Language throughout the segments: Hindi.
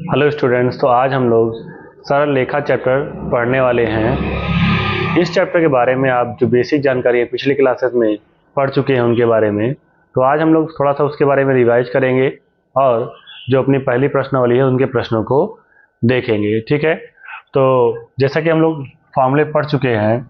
हेलो स्टूडेंट्स, तो आज हम लोग सरल रेखा चैप्टर पढ़ने वाले हैं। इस चैप्टर के बारे में आप जो बेसिक जानकारी है पिछली क्लासेस में पढ़ चुके हैं उनके बारे में, तो आज हम लोग थोड़ा सा उसके बारे में रिवाइज करेंगे और जो अपनी पहली प्रश्नावली है उनके प्रश्नों को देखेंगे। ठीक है, तो जैसा कि हम लोग फॉर्मूले पढ़ चुके हैं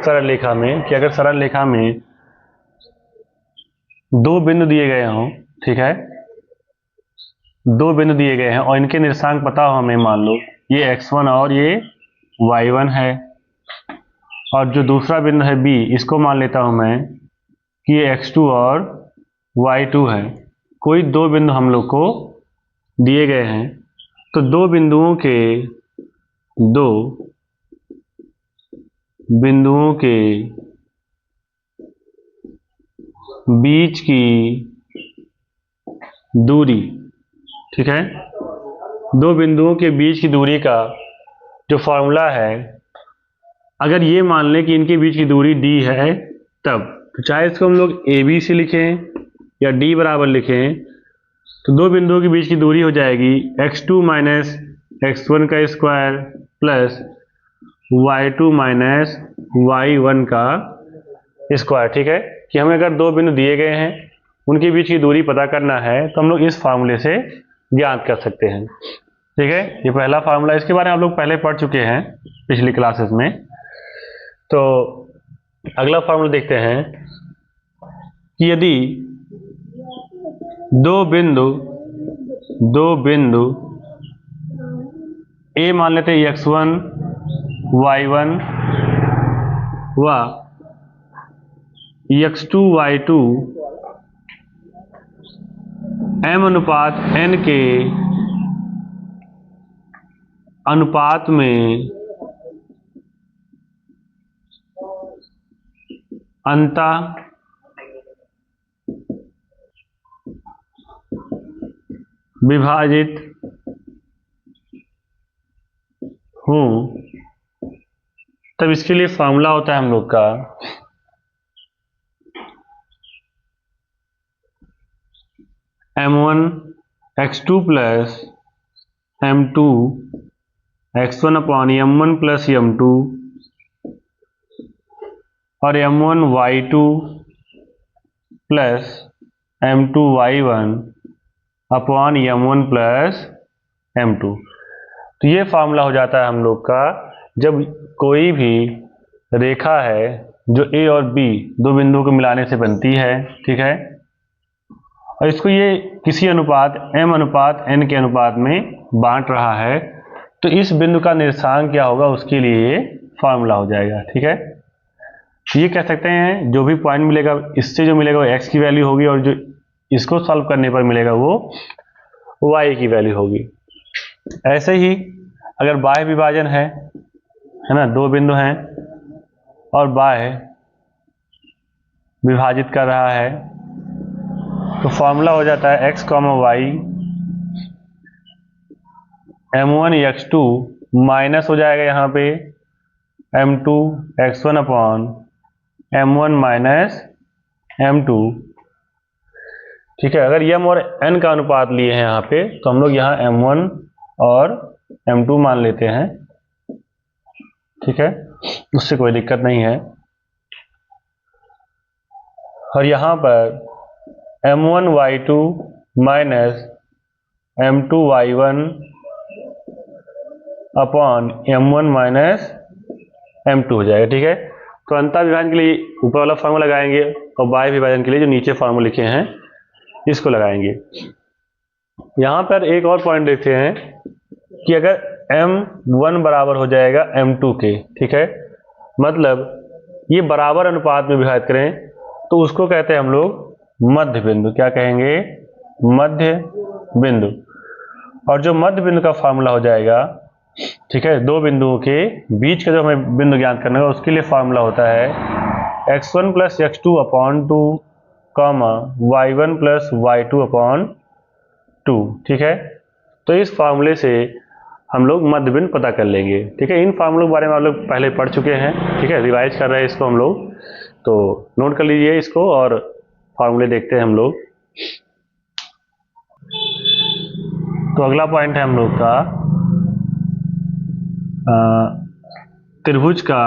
सरल रेखा में कि अगर सरल रेखा में दो बिंदु दिए गए हों, ठीक है, दो बिंदु दिए गए हैं और इनके निर्देशांक पता हो हमें, मान लो ये x1 और ये y1 है, और जो दूसरा बिंदु है b, इसको मान लेता हूं मैं कि ये x2 और y2 है। कोई दो बिंदु हम लोग को दिए गए हैं, तो दो बिंदुओं के बीच की दूरी, ठीक है, दो बिंदुओं के बीच की दूरी का जो फॉर्मूला है, अगर ये मान लें कि इनके बीच की दूरी d है, तब तो चाहे इसको हम लोग AB से लिखें या d बराबर लिखें, तो दो बिंदुओं के बीच की दूरी हो जाएगी x2 माइनस x1 का square plus y2 minus y1 का स्क्वायर। ठीक है, कि हमें अगर दो बिंदु दिए गए हैं उनके बीच की दूरी पता करना है तो हम लोग इस फार्मूले से ज्ञात कर सकते हैं। ठीक है, ये पहला फार्मूला, इसके बारे में आप लोग पहले पढ़ चुके हैं पिछली क्लासेस में। तो अगला फार्मूला देखते हैं कि यदि दो बिंदु A मान लेते हैं x1 y1 व x2 y2 m अनुपात n के अनुपात में अंतः विभाजित हूँ, तब इसके लिए फॉर्मूला होता है हम लोग का m1 x2 plus m2 x1 upon m1 plus m2 और m1 y2 plus m2 y1 upon m1 plus m2। तो ये फार्मूला हो जाता है हम लोग का जब कोई भी रेखा है जो A और B दो बिंदुओं को मिलाने से बनती है, ठीक है, और इसको ये किसी अनुपात m अनुपात n के अनुपात में बांट रहा है, तो इस बिंदु का निर्देशांक क्या होगा उसके लिए ये फार्मूला हो जाएगा। ठीक है, ये कह सकते हैं जो भी पॉइंट मिलेगा इससे जो मिलेगा वो x की वैल्यू होगी और जो इसको सॉल्व करने पर मिलेगा वो y की वैल्यू होगी। ऐसे ही अगर बाह्य विभाजन है ना, दो बिंदु हैं और बाह्य विभाजित कर रहा है, तो फॉर्मूला हो जाता है x, y m1 x2 minus हो जाएगा यहाँ पे m2 x1 upon m1 minus m2। ठीक है, अगर m और n का अनुपात लिए हैं यहाँ पे, तो हम लोग यहाँ m1 और m2 मान लेते हैं। ठीक है, उससे कोई दिक्कत नहीं है। और यहाँ पर m1 y2 minus m2 y1 upon m1 minus m2 हो जाएगा। ठीक है, तो अंतः विभाजन के लिए ऊपर वाला फार्मूला लगाएंगे और बाह्य विभाजन के लिए जो नीचे फार्मूला लिखे हैं इसको लगाएंगे। यहाँ पर एक और पॉइंट देखते हैं कि अगर m1 बराबर हो जाएगा m2 के, ठीक है, मतलब ये बराबर अनुपात में विभाजित करें तो उसको कहते हैं हम लोग मध्य बिंदु। क्या कहेंगे? मध्य बिंदु। और जो मध्य बिंदु का फार्मूला हो जाएगा, ठीक है, दो बिंदुओं के बीच का जो हमें बिंदु ज्ञात करना है उसके लिए फार्मूला होता है x1 plus x2 upon 2 y1 plus y2 upon 2। ठीक है, तो इस फार्मूले से हम लोग मध्य बिंदु पता कर लेंगे। ठीक है, इन फार्मूलों के बारे में आप लोग पहले पढ़ चुके हैं। ठीक है, रिवाइज कर रहे हैं इसको हम लोग, तो नोट कर लीजिए इसको और फार्मूले देखते हैं हम लोग। तो अगला पॉइंट है हम लोग का त्रिभुज का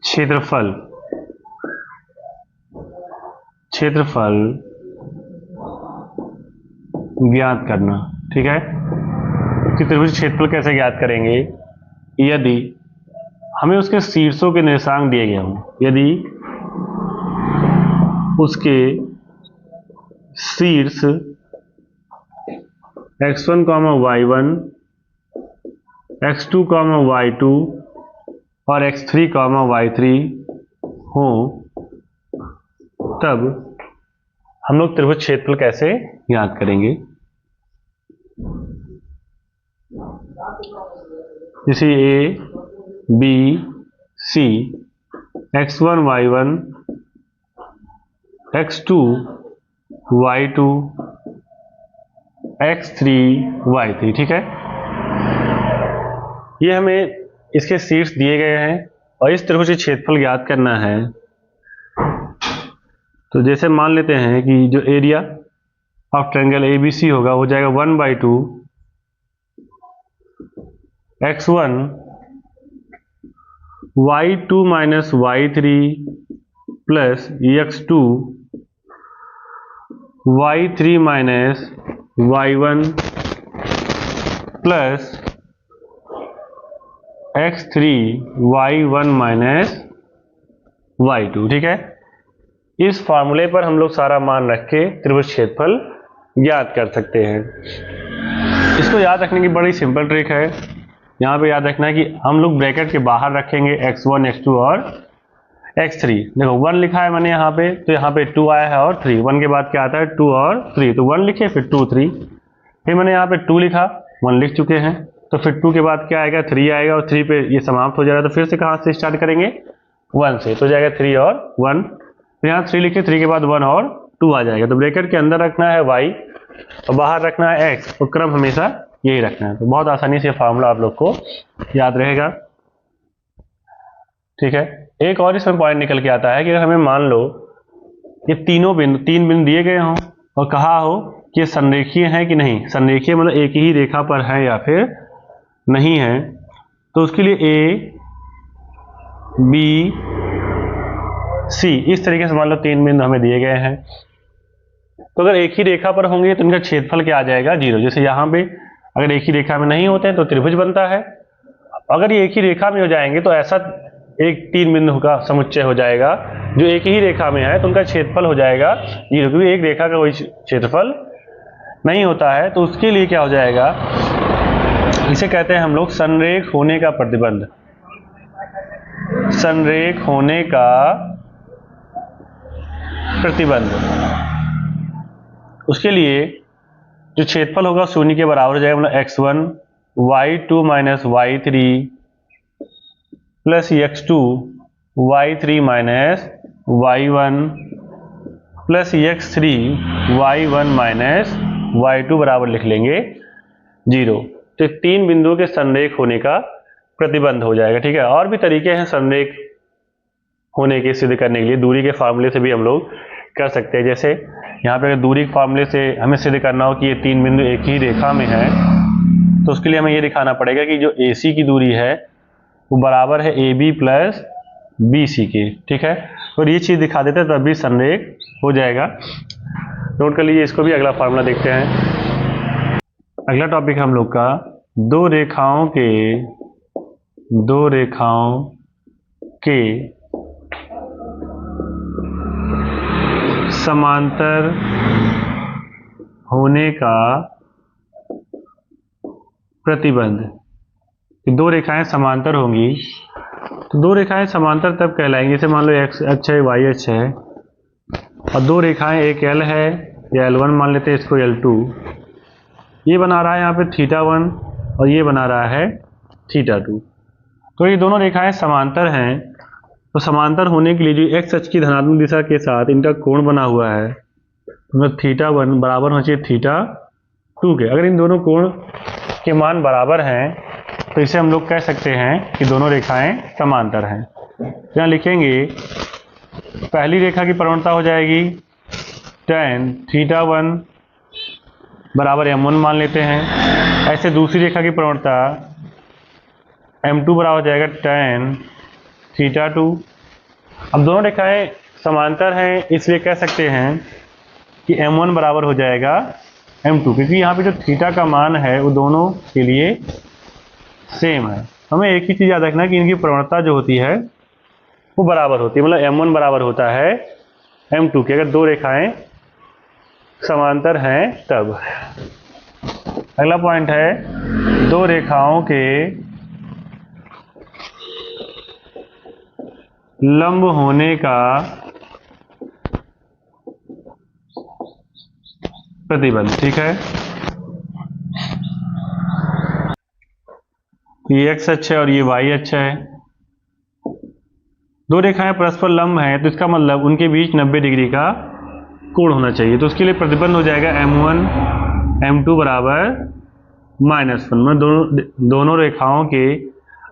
क्षेत्रफल ज्ञात करना। ठीक है, कि त्रिभुज क्षेत्रफल कैसे ज्ञात करेंगे? यदि हमें उसके शीर्षों के निर्देशांक दिए गए हों, यदि उसके शीर्ष x1, y1, x2, y2 और x3, y3 हो, तब हम लोग त्रिभुज क्षेत्रफल कैसे ज्ञात करेंगे? जैसे A B C, x1 y1, x2 y2, x3 y3। ठीक है, ये हमें इसके शीर्ष दिए गए हैं और इस त्रिभुज का क्षेत्रफल ज्ञात करना है। तो जैसे मान लेते हैं कि जो एरिया ऑफ ट्रायंगल ABC होगा हो जाएगा 1/2 x1 y2 minus y3 plus x2 y3 minus y1 plus x3 y1 minus y2। ठीक है, इस फार्मूले पर हम लोग सारा मान रख के त्रिभुज क्षेत्रफल ज्ञात कर सकते हैं। इसको याद रखने की बड़ी सिंपल ट्रिक है। यहाँ पे याद रखना है कि हम लोग ब्रैकेट के बाहर रखेंगे x1, x2 और x3। देखो 1 लिखा है मैंने यहाँ पे, तो यहाँ पे 2 आया है और 3। 1 के बाद क्या आता है? 2 और 3। तो 1 लिखे, फिर 2 3, फिर मैंने यहाँ पे 2 लिखा, 1 लिख चुके हैं, तो फिर 2 के बाद क्या आएगा? 3 आएगा और 3 पे ये समाप्त हो जाएगा। तो फिर से कहाँ से स्टार्ट करेंगे? 1 से, तो जाएगा 3 और 1। तो यहाँ 3 लिखे, 3 के बाद 1 और 2 आ जाएगा। तो ब्रैकेट के अंदर रखना है y और बाहर रखना है x, तो क्रम हमेशा यही रखना है। तो बहुत आसानी से फार्मूला आप लोग को याद रहेगा। ठीक है, एक और इसमें पॉइंट निकल के आता है कि अगर हमें मान लो ये तीन बिंदु दिए गए हों और कहा हो कि ये संरेखीय है कि नहीं। संरेखीय मतलब एक ही रेखा पर है या फिर नहीं है, तो उसके लिए A, B, C इस तरीके से मान लो 3 बिंदु हमें दिए गए हैं। तो अगर एक ही रेखा पर होंगे तो इनका क्षेत्रफल क्या आ जाएगा? 0। जैसे यहाँ पे अगर एक ही रेखा में नहीं होते हैं तो त्रिभुज बनता है। अगर ये एक ही रेखा में हो जाएंगे तो ऐसा एक 3 बिंदु का समुच्चय हो जाएगा जो एक ही रेखा में है, तो उनका क्षेत्रफल हो जाएगा 0, क्योंकि एक रेखा का कोई क्षेत्रफल नहीं होता है। तो उसके लिए क्या हो जाएगा? इसे कहते हैं हम लोग संरेख होने का प्रतिबंध। संरेख होने का प्रतिबंध। उसके लिए जो क्षेत्रफल होगा 0 के बराबर हो जाएगा, मतलब x1 y2 minus y3 plus x2 y3 minus y1 plus x3 y1 minus y2 बराबर लिख लेंगे 0। तो 3 बिंदुओं के संरेख होने का प्रतिबंध हो जाएगा। ठीक है, और भी तरीके हैं संरेख होने के सिद्ध करने के लिए। दूरी के फार्मूले से भी हम लोग कर सकते हैं। जैसे यहाँ पे अगर दूरी के फार्मूले से हमें सिद्ध करना हो कि ये 3 बिंदु एक ही रेखा में है, तो उसके लिए हमें ये दिखाना पड़ेगा कि जो AC की दूरी है वो बराबर है AB प्लस BC के। ठीक है, और ये चीज़ दिखा देते हैं तब भी संरेख हो जाएगा। नोट कर लीजिए, इसको भी अगला फार्मूला देखते हैं। अगला टॉपिक हम लोग का दो रेखाओं के समांतर होने का प्रतिबंध। दो रेखाएं समांतर होंगी, तो दो रेखाएं समांतर तब कहलाएंगी। जैसे मान लो x अक्ष है, y अक्ष है, और दो रेखाएं एक L है या L1 मान लेते हैं, इसको L2। ये बना रहा है यहाँ पे θ1 और ये बना रहा है θ2। तो ये दोनों रेखाएं समांतर हैं। तो समांतर होने के लिए जो x अक्ष की धनात्मक दिशा के साथ इनका कोण बना हुआ है, मतलब θ1 बराबर होना चाहिए θ2 के। अगर इन दोनों कोण के मान बराबर हैं तो इसे हम लोग कह सकते हैं कि दोनों रेखाएं समांतर हैं। यहाँ लिखेंगे पहली रेखा की प्रवणता हो जाएगी tan θ1 बराबर m1 मान लेते हैं। ऐसे दूसरी रेखा की प्रवणता m2 बराबर हो जाएगा tan θ2। अब दोनों रेखाएं समांतर हैं, इसलिए कह सकते हैं कि m1 बराबर हो जाएगा m2, क्योंकि यहाँ पे जो थीटा का मान है वो दोनों के लिए सेम है। हमें एक ही चीज़ याद रखना है कि इनकी प्रवणता जो होती है वो बराबर होती है, मतलब m1 बराबर होता है m2 के, अगर दो रेखाएं समांतर हैं तब। अगला पॉइंट है दो रेखाओं के लंब होने का प्रतिबंध। ठीक है, ये x अक्ष है और ये y अक्ष है। दो रेखाएं परस्पर लंब हैं तो इसका मतलब उनके बीच 90 डिग्री का कोण होना चाहिए। तो उसके लिए प्रतिबंध हो जाएगा m1 m2 बराबर -1 में दोनों रेखाओं के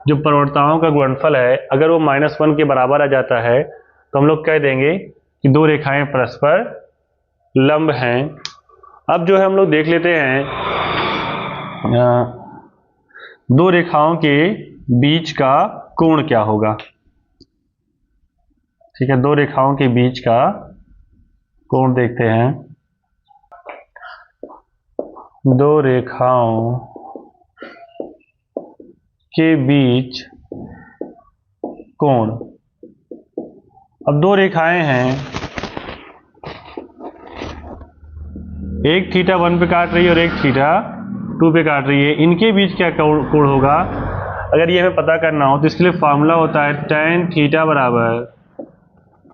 जो प्रवणताओं का गुणनफल है, अगर वो -1 के बराबर आ जाता है तो हम लोग कह देंगे कि दो रेखाएं परस्पर लंब हैं। अब जो है हम लोग देख लेते हैं दो रेखाओं के बीच का कोण क्या होगा। ठीक है, दो रेखाओं के बीच का कोण देखते हैं। दो रेखाओं के बीच कोण, अब दो रेखाएं हैं, एक θ1 पे काट रही है और एक θ2 पे काट रही है। इनके बीच क्या कोण होगा, अगर ये हमें पता करना हो तो इसके लिए फॉर्मूला होता है tan θ बराबर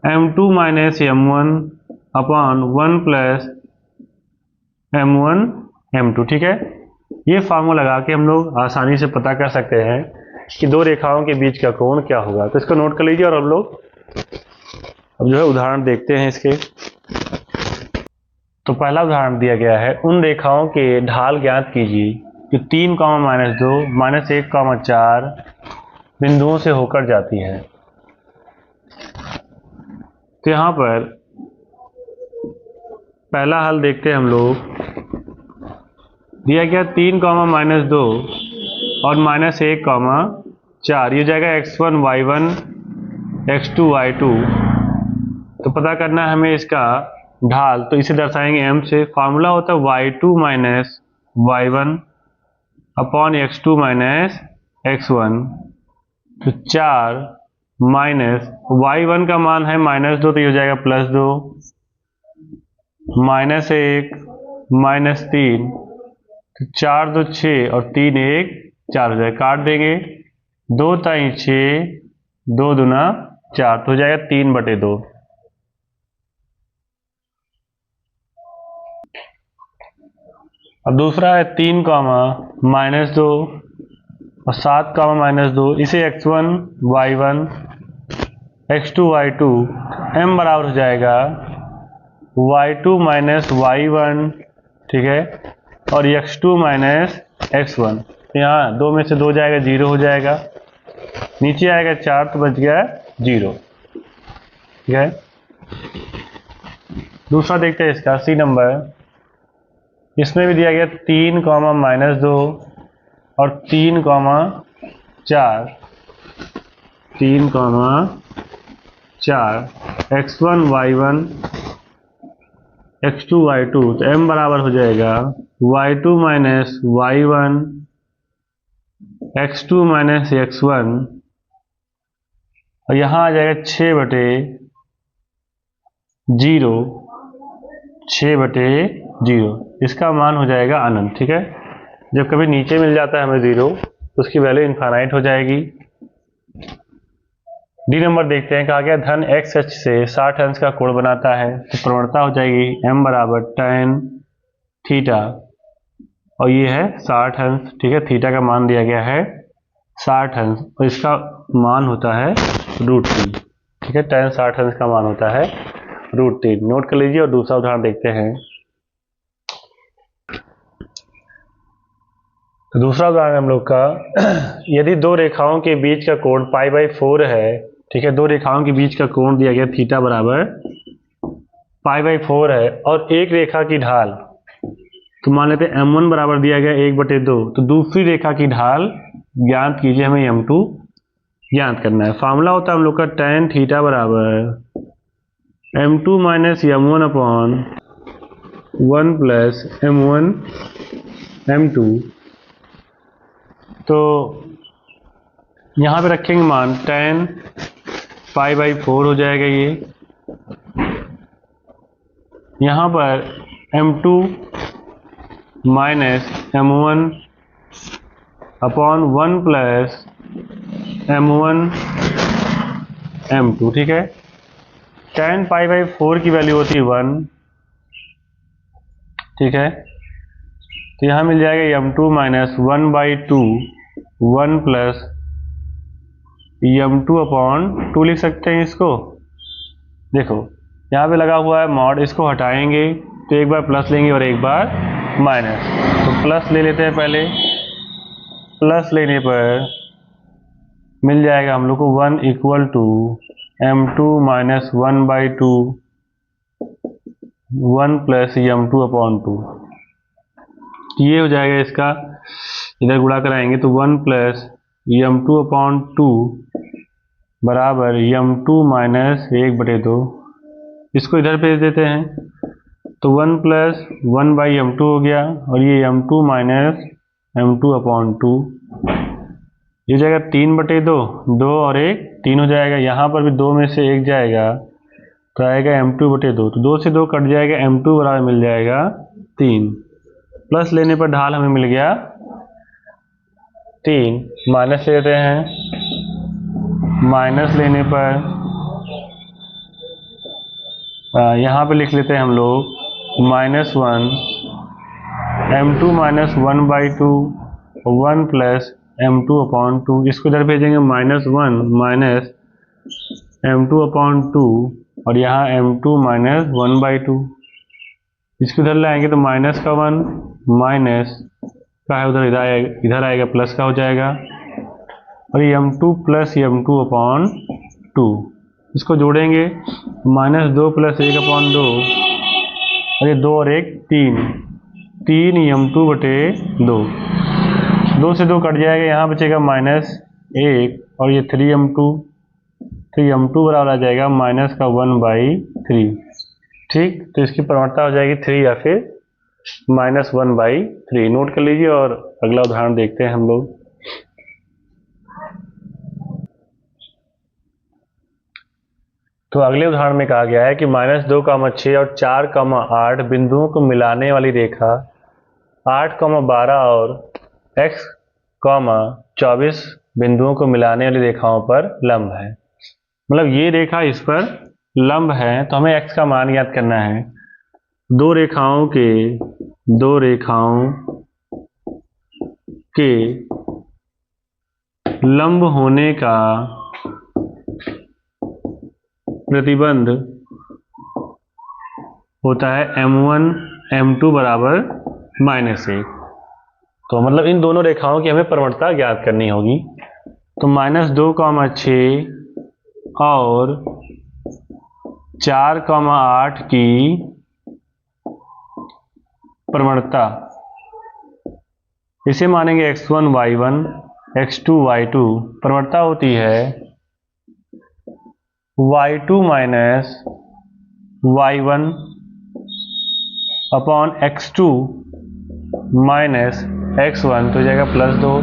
m2 minus m1 upon 1 plus m1 m2। ठीक है, ये फार्मूला लगा के हम लोग आसानी से पता कर सकते हैं कि दो रेखाओं के बीच का कोण क्या होगा। तो इसको नोट कर लीजिए और हम लोग अब जो है उदाहरण देखते हैं इसके। तो पहला उदाहरण दिया गया है, उन रेखाओं के ढाल ज्ञात कीजिए जो 3, -2, -1, 4 बिंदुओं से होकर जाती है। तो यहाँ पर पहला हल देखते हैं हम लोग। दिया गया 3, -2 और -1, 4, ये जाएगा x1 y1 x2 y2। तो पता करना है हमें इसका ढाल, तो इसे दर्शाएंगे m से। फार्मूला होता है y2 minus y1 upon x2 minus x1। तो 4 माइनस y1 का मान है -2, तो ये हो जाएगा +2, -1 -3, तो 4 2 6 और 3 1 4 हो जाएगा। काट देंगे, 2 ताई 6, 2 दूना 4, तो हो जाएगा 3/2। अब दूसरा है 3, -2 और 7, -2, इसे x1 y1 x2 y2 m बराबर हो जाएगा y2 माइनस y1। ठीक है, और x2 माइनस x1। यहाँ दो में से 2 जाएगा, 0 हो जाएगा। नीचे आएगा 4 तो बच गया 0। ठीक है, दूसरा देखते हैं इसका सी नंबर। इसमें भी दिया गया 3, -2 और 3, 4, 3, 4 x1 y1 x2 y2। तो m बराबर हो जाएगा y2 minus y1 x2 minus x1, और यहाँ आ जाएगा 6/0, 6/0। इसका मान हो जाएगा अनंत। ठीक है, जब कभी नीचे मिल जाता है हमें 0 तो उसकी वैल्यू इनफाइनाइट हो जाएगी। डी नंबर देखते हैं, कहा गया धन x अक्ष से 60 अंश का कोण बनाता है। तो प्रवणता हो जाएगी m बराबर tan थीटा, और ये है 60 अंश। ठीक है, थीटा का मान दिया गया है 60 अंश और इसका मान होता है √3। ठीक है, tan 60 अंश का मान होता है √3। नोट कर लीजिए और दूसरा उदाहरण देखते हैं। तो दूसरा उदाहरण हम लोग का, यदि दो रेखाओं के बीच का कोण π/4 है। ठीक है, दो रेखाओं के बीच का कोण दिया गया थीटा बराबर π/4 है और एक रेखा की ढाल, तो मान लेते हैं m1 बराबर दिया गया 1/2, तो दूसरी रेखा की ढाल ज्ञात कीजिए, हमें m2 ज्ञात करना है। फार्मूला होता है हम लोग का tan थीटा बराबर m2 minus m1 upon 1 plus m1 m2। तो यहाँ पे रखेंगे मान tan π/4 हो जाएगा ये, यहाँ पर m2 minus m1 upon 1 plus m1 m2, ठीक है। tan π/4 की वैल्यू होती है 1, ठीक है। तो यहाँ मिल जाएगा m2 minus 1/2 1 plus m2 upon 2 लिख सकते हैं इसको। देखो यहाँ पे लगा हुआ है मॉड, इसको हटाएंगे तो एक बार प्लस लेंगे और एक बार माइनस, तो प्लस ले लेते हैं पहले। प्लस लेने पर मिल जाएगा हम लोग को 1 equal to m2 minus 1/2 1 plus m2 upon 2। ये हो जाएगा इसका, इधर गुणा कराएंगे तो 1 प्लस m2 अपॉन 2 बराबर m2 माइनस 1/2। इसको इधर भेज देते हैं तो 1 प्लस 1/m2 हो गया और ये m2 माइनस m2 अपॉन 2, ये हो जाएगा 3/2, 2 और 1 3 हो जाएगा। यहाँ पर भी 2 में से 1 जाएगा तो आएगा m2/2, तो 2 से 2 कट जाएगा, m2 बराबर मिल जाएगा 3। प्लस लेने पर ढाल हमें मिल गया 3, माइनस लेते हैं, माइनस लेने पर यहाँ पे लिख लेते हैं हम लोग -1 m2 minus 1/2 1 plus m2 upon 2। इसको इधर भेजेंगे -1 माइनस m2 अपॉन 2 और यहाँ m2 माइनस 1/2। इसको इधर लाएंगे तो माइनस का 1 माइनस का है उधर, इधर आएगा प्लस का हो जाएगा और ये m2 प्लस m2 अपॉन 2। इसको जोड़ेंगे -2 प्लस 1 अपॉन 2 और ये 2 और 1 3 m2/2, 2 से 2 कट जाएगा, यहाँ बचेगा -1 और ये 3m2, तो m2 बराबर आ जाएगा माइनस का 1/3, ठीक। तो इसकी प्रवणता हो जाएगी 3 या फिर -1/3। नोट कर लीजिए और अगला उदाहरण देखते हैं हम लोग। तो अगले उदाहरण में कहा गया है कि -2,6 और 4,8 बिंदुओं को मिलाने वाली रेखा 8,12 और x, 24 बिंदुओं को मिलाने वाली रेखाओं पर लंब है। मतलब ये रेखा इस पर लंब है, तो हमें x का मान ज्ञात करना है। दो रेखाओं के लंब होने का प्रतिबंध होता है m1 m2 बराबर -1। तो मतलब इन दोनों रेखाओं की हमें प्रवणता ज्ञात करनी होगी। तो -2,6 और 4,8 की प्रवणता, इसे मानेंगे x1 y1 x2 y2। प्रवणता होती है y2 minus y1 upon x2 minus x1, तो हो जाएगा +2।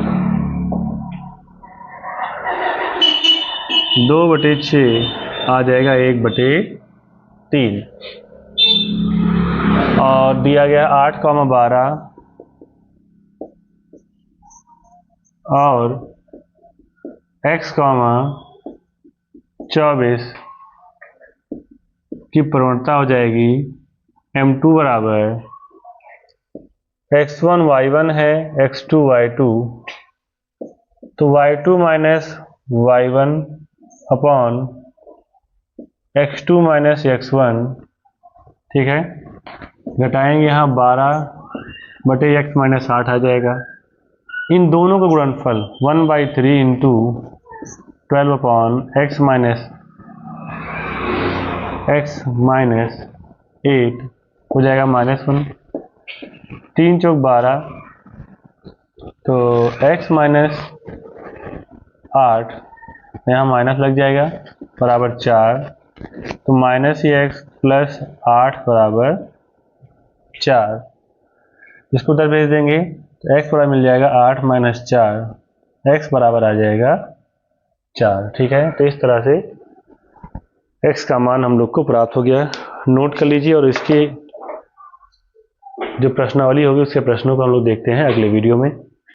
2/6 आ जाएगा 1/3 और दिया गया 8,12 और x, 24 की प्रवणता हो जाएगी m2 बराबर x1 y1 है x2 y2, तो y2 minus y1 upon x2 minus x1, ठीक है। घटाएंगे यहाँ 12/x माइनस 8 आ जाएगा। इन दोनों का गुणनफल 1/3 इंटू 12 अपॉन x माइनस 8 हो जाएगा -1, 3 चौक 12, तो x माइनस 8, यहाँ माइनस लग जाएगा, बराबर 4, तो -x प्लस 8 बराबर 4। इसको उधर भेज देंगे तो x बराबर मिल जाएगा 8 माइनस 4, x बराबर आ जाएगा 4। ठीक है, तो इस तरह से x का मान हम लोग को प्राप्त हो गया। नोट कर लीजिए, और इसकी जो प्रश्नावली होगी उसके प्रश्नों को हम लोग देखते हैं अगले वीडियो में।